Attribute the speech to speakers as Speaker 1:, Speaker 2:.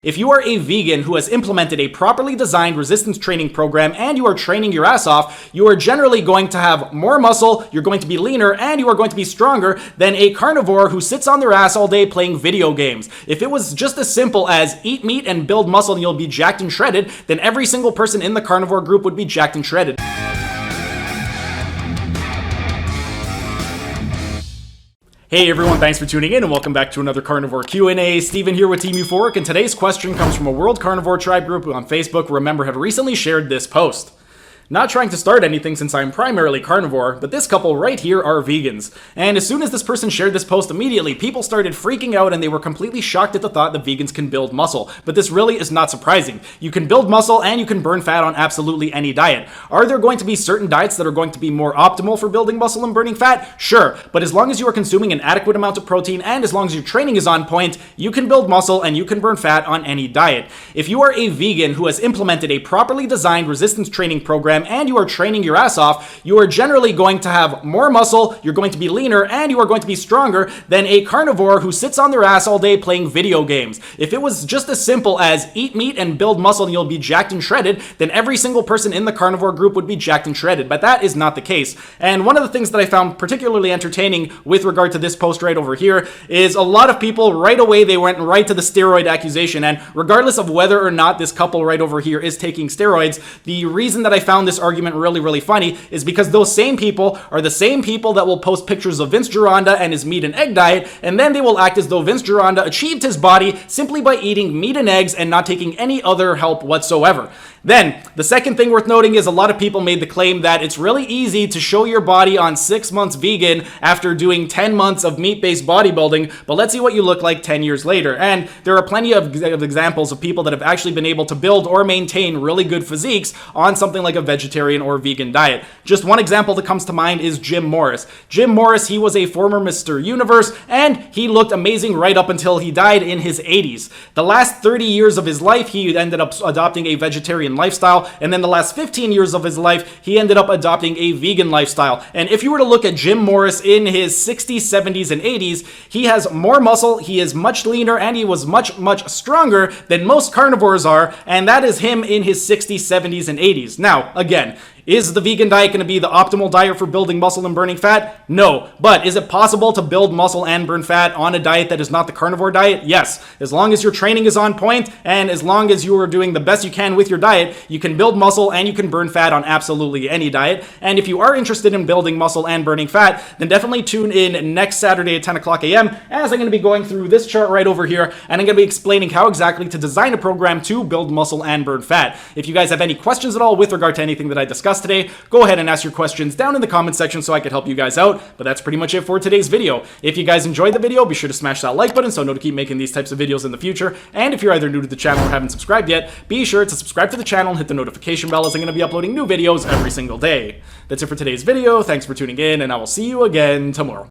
Speaker 1: If you are a vegan who has implemented a properly designed resistance training program and you are training your ass off, you are generally going to have more muscle, you're going to be leaner, and you are going to be stronger than a carnivore who sits on their ass all day playing video games. If it was just as simple as eat meat and build muscle and you'll be jacked and shredded, then every single person in the carnivore group would be jacked and shredded. Hey everyone, thanks for tuning in and welcome back to another Carnivore Q&A. Steven here with Team Euphoric, and today's question comes from a World Carnivore Tribe group who on Facebook, remember, have recently shared this post. Not trying to start anything since I'm primarily carnivore, but this couple right here are vegans. And as soon as this person shared this post, immediately people started freaking out and they were completely shocked at the thought that vegans can build muscle. But this really is not surprising. You can build muscle and you can burn fat on absolutely any diet. Are there going to be certain diets that are going to be more optimal for building muscle and burning fat? Sure, but as long as you are consuming an adequate amount of protein and as long as your training is on point, you can build muscle and you can burn fat on any diet. If you are a vegan who has implemented a properly designed resistance training program and you are training your ass off, you are generally going to have more muscle, you're going to be leaner, and you are going to be stronger than a carnivore who sits on their ass all day playing video games. If it was just as simple as eat meat and build muscle and you'll be jacked and shredded, then every single person in the carnivore group would be jacked and shredded. But that is not the case. And one of the things that I found particularly entertaining with regard to this post right over here is a lot of people right away, they went right to the steroid accusation. And regardless of whether or not this couple right over here is taking steroids, the reason that I found this argument really funny is because those same people are the same people that will post pictures of Vince Gironda and his meat and egg diet, and then they will act as though Vince Gironda achieved his body simply by eating meat and eggs and not taking any other help whatsoever. Then, the second thing worth noting is a lot of people made the claim that it's really easy to show your body on 6 months vegan after doing 10 months of meat-based bodybuilding, but let's see what you look like 10 years later. And there are plenty of examples of people that have actually been able to build or maintain really good physiques on something like a vegetarian or vegan diet. Just one example that comes to mind is Jim Morris. Jim Morris, he was a former Mr. Universe, and he looked amazing right up until he died in his 80s. The last 30 years of his life, he ended up adopting a vegetarian lifestyle, and then the last 15 years of his life, he ended up adopting a vegan lifestyle. And if you were to look at Jim Morris in his 60s, 70s, and 80s, he has more muscle, he is much leaner, and he was much stronger than most carnivores are, and that is him in his 60s, 70s, and 80s. Now, again, is the vegan diet going to be the optimal diet for building muscle and burning fat? No. But is it possible to build muscle and burn fat on a diet that is not the carnivore diet? Yes. As long as your training is on point and as long as you are doing the best you can with your diet, you can build muscle and you can burn fat on absolutely any diet. And if you are interested in building muscle and burning fat, then definitely tune in next Saturday at 10 o'clock a.m. as I'm going to be going through this chart right over here, and I'm going to be explaining how exactly to design a program to build muscle and burn fat. If you guys have any questions at all with regard to anything that I discussed today, go ahead and ask your questions down in the comment section so I can help you guys out. But that's pretty much it for today's video. If you guys enjoyed the video, be sure to smash that like button so I know to keep making these types of videos in the future. And if you're either new to the channel or haven't subscribed yet, be sure to subscribe to the channel and hit the notification bell as I'm going to be uploading new videos every single day. That's it for today's video. Thanks for tuning in, and I will see you again tomorrow.